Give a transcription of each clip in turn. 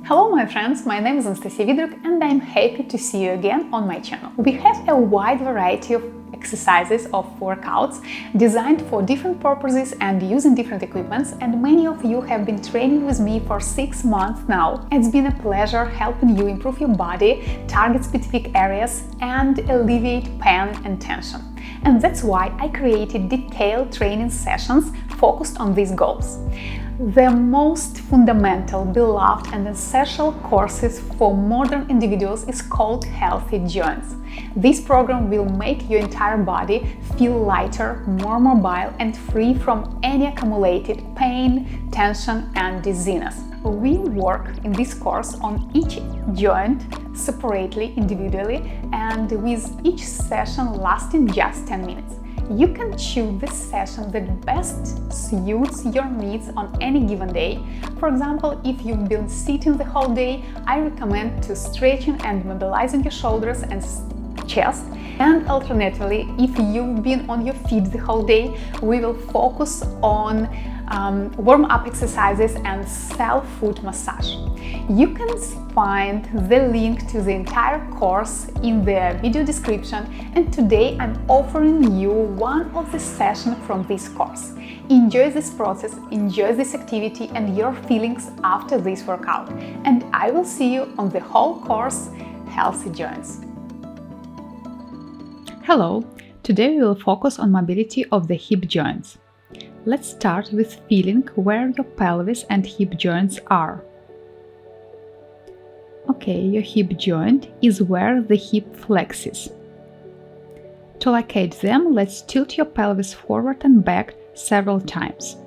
Hello my friends, my name is Anastasia Vidruk and I'm happy to see you again on my channel. We have a wide variety of exercises of workouts designed for different purposes and using different equipments, and many of you have been training with me for 6 months now. It's been a pleasure helping you improve your body, target specific areas and alleviate pain and tension. And that's why I created detailed training sessions focused on these goals. The most fundamental, beloved and essential courses for modern individuals is called Healthy Joints. This program will make your entire body feel lighter, more mobile and free from any accumulated pain, tension and dizziness. We work in this course on each joint separately, individually, and with each session lasting just 10 minutes. You can choose the session that best suits your needs on any given day. For example, if you've been sitting the whole day, I recommend to stretching and mobilizing your shoulders and chest. And alternatively, if you've been on your feet the whole day, we will focus on warm-up exercises and self-foot massage. You can find the link to the entire course in the video description, and today I'm offering you one of the sessions from this course. Enjoy this process, enjoy this activity and your feelings after this workout, and I will see you on the whole course Healthy Joints. Hello! Today we will focus on mobility of the hip joints. Let's start with feeling where your pelvis and hip joints are. Okay, your hip joint is where the hip flexes. To locate them, let's tilt your pelvis forward and back several times.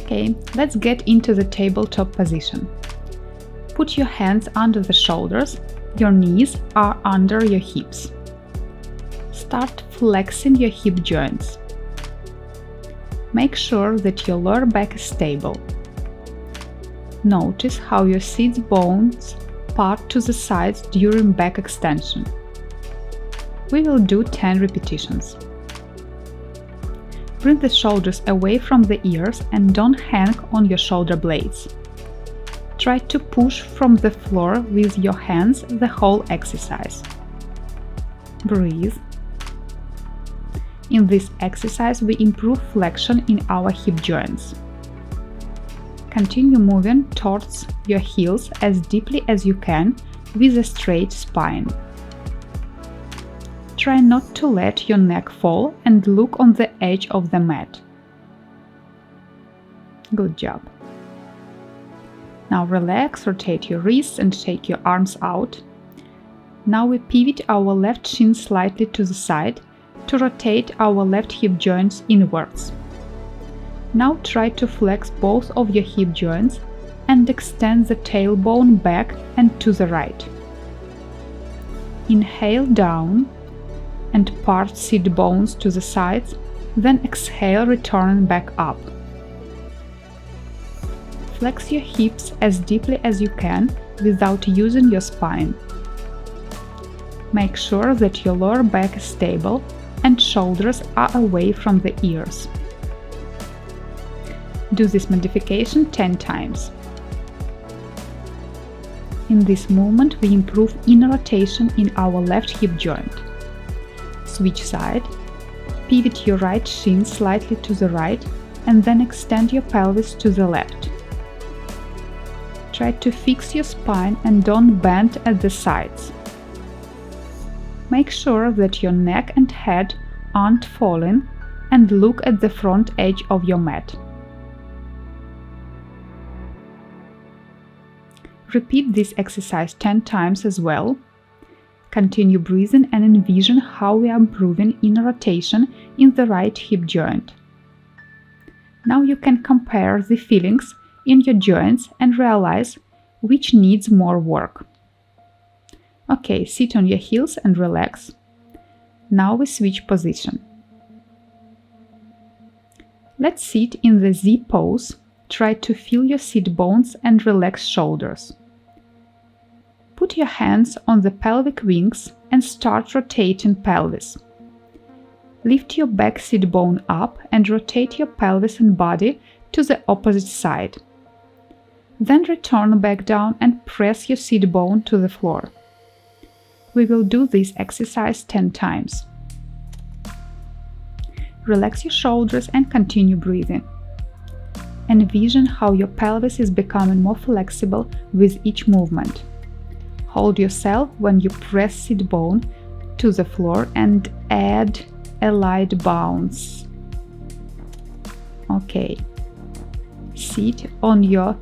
Okay, let's get into the tabletop position. Put your hands under the shoulders, your knees are under your hips. Start flexing your hip joints. Make sure that your lower back is stable. Notice how your sit bones part to the sides during back extension. We will do 10 repetitions. Bring the shoulders away from the ears and don't hang on your shoulder blades. Try to push from the floor with your hands the whole exercise. Breathe. In this exercise, we improve flexion in our hip joints. Continue moving towards your heels as deeply as you can with a straight spine. Try not to let your neck fall and look on the edge of the mat. Good job. Now relax, rotate your wrists and take your arms out. Now we pivot our left shin slightly to the side to rotate our left hip joints inwards. Now try to flex both of your hip joints and extend the tailbone back and to the right. Inhale down and part sit bones to the sides, then exhale, returning back up. Flex your hips as deeply as you can without using your spine. Make sure that your lower back is stable and shoulders are away from the ears. Do this modification 10 times. In this movement, we improve inner rotation in our left hip joint. Switch side. Pivot your right shin slightly to the right and then extend your pelvis to the left. Try to fix your spine and don't bend at the sides. Make sure that your neck and head aren't falling and look at the front edge of your mat. Repeat this exercise 10 times as well. Continue breathing and envision how we are improving inner rotation in the right hip joint. Now you can compare the feelings in your joints and realize which needs more work. Okay, sit on your heels and relax. Now we switch position. Let's sit in the Z pose. Try to feel your sit bones and relax shoulders. Put your hands on the pelvic wings and start rotating pelvis. Lift your back sit bone up and rotate your pelvis and body to the opposite side. Then return back down and press your sit bone to the floor. We will do this exercise 10 times. Relax your shoulders and continue breathing. Envision how your pelvis is becoming more flexible with each movement. Hold yourself when you press sit bone to the floor and add a light bounce. Okay. Sit on your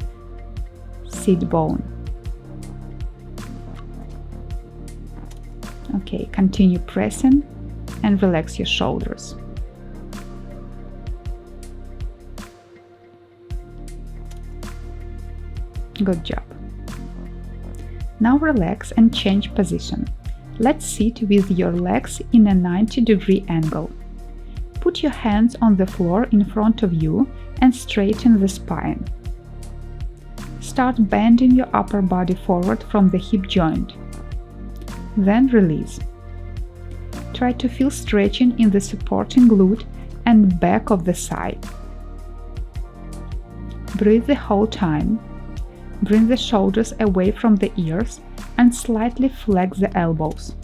sit bone. Okay, continue pressing and relax your shoulders. Good job. Now relax and change position. Let's sit with your legs in a 90-degree angle. Put your hands on the floor in front of you and straighten the spine. Start bending your upper body forward from the hip joint. Then release. Try to feel stretching in the supporting glute and back of the thigh. Breathe the whole time. Bring the shoulders away from the ears and slightly flex the elbows.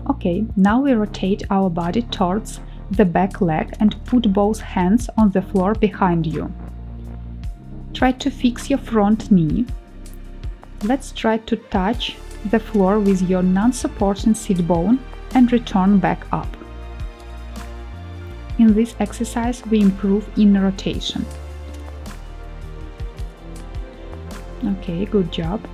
Okay, now we rotate our body towards the back leg and put both hands on the floor behind you. Try to fix your front knee. Let's try to touch the floor with your non-supporting sit bone and return back up. In this exercise, we improve inner rotation. Okay, good job.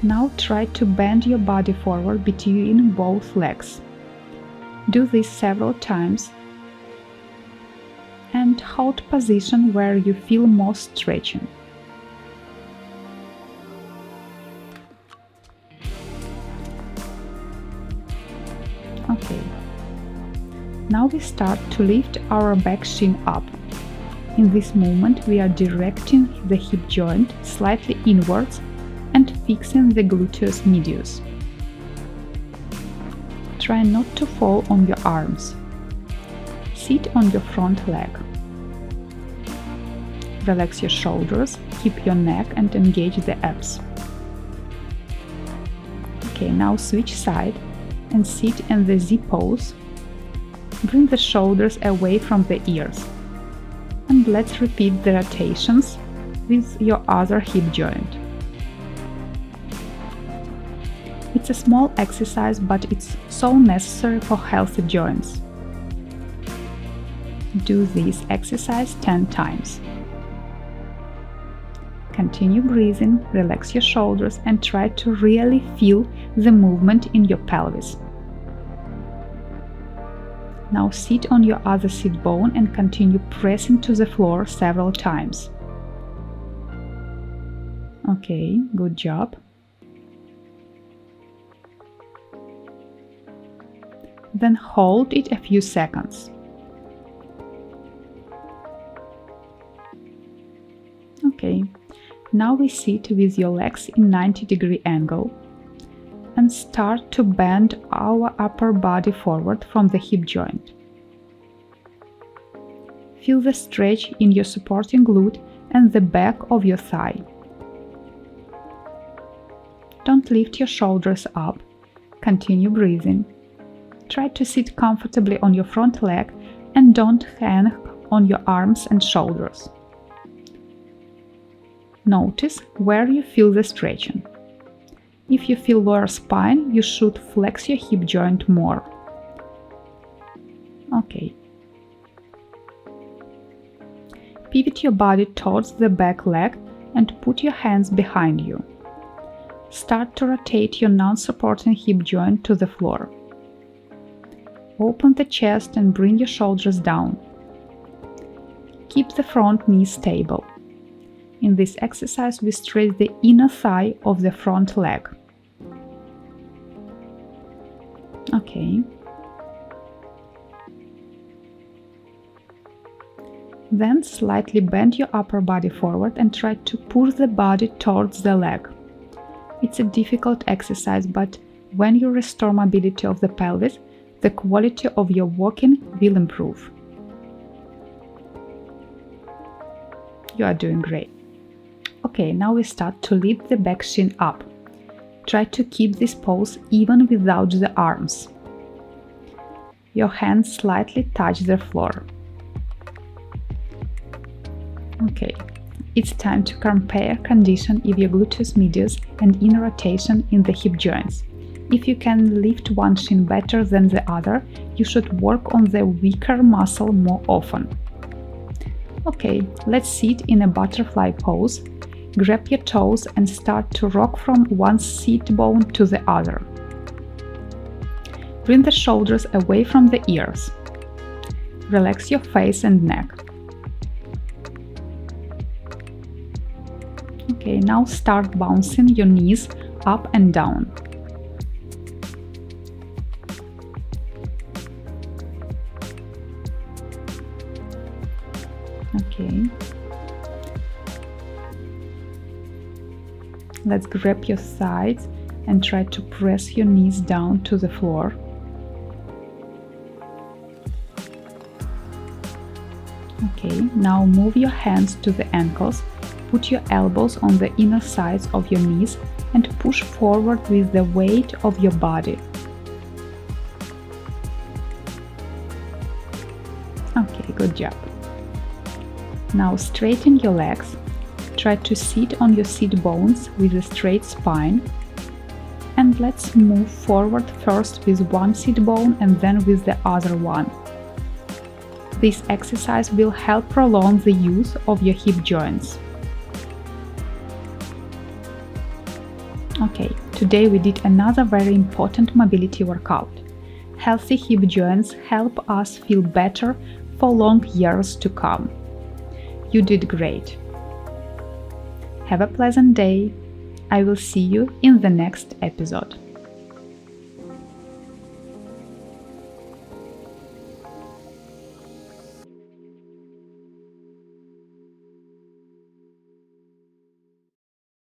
Now try to bend your body forward between both legs. Do this several times and hold position where you feel more stretching. Okay. Now we start to lift our back shin up. In this movement, we are directing the hip joint slightly inwards and fixing the gluteus medius. Try not to fall on your arms. Sit on your front leg. Relax your shoulders, keep your neck and engage the abs. Okay, now switch side and sit in the Z pose. Bring the shoulders away from the ears. And let's repeat the rotations with your other hip joint. It's a small exercise, but it's so necessary for healthy joints. Do this exercise 10 times. Continue breathing, relax your shoulders and try to really feel the movement in your pelvis. Now sit on your other sit bone and continue pressing to the floor several times. Okay, good job. Then hold it a few seconds. Okay, now we sit with your legs in 90-degree angle and start to bend our upper body forward from the hip joint. Feel the stretch in your supporting glute and the back of your thigh. Don't lift your shoulders up. Continue breathing. Try to sit comfortably on your front leg and don't hang on your arms and shoulders. Notice where you feel the stretching. If you feel lower spine, you should flex your hip joint more. Okay. Pivot your body towards the back leg and put your hands behind you. Start to rotate your non-supporting hip joint to the floor. Open the chest and bring your shoulders down. Keep the front knee stable. In this exercise, we stretch the inner thigh of the front leg. Okay. Then slightly bend your upper body forward and try to push the body towards the leg. It's a difficult exercise, but When you restore mobility of the pelvis, the quality of your walking will improve. You are doing great. Okay, now we start to lift the back shin up. Try to keep this pose even without the arms. Your hands slightly touch the floor. Okay, it's time to compare condition of your gluteus medius and inner rotation in the hip joints. If you can lift one shin better than the other, you should work on the weaker muscle more often. Okay, let's sit in a butterfly pose. Grab your toes and start to rock from one sit bone to the other. Bring the shoulders away from the ears. Relax your face and neck. Okay, now start bouncing your knees up and down. Okay. Let's grab your sides and try to press your knees down to the floor. Okay, now move your hands to the ankles, put your elbows on the inner sides of your knees and push forward with the weight of your body. Okay, good job. Now straighten your legs. Try to sit on your sit bones with a straight spine. And let's move forward first with one sit bone and then with the other one. This exercise will help prolong the use of your hip joints. Okay, today we did another very important mobility workout. Healthy hip joints help us feel better for long years to come. You did great. Have a pleasant day. I will see you in the next episode.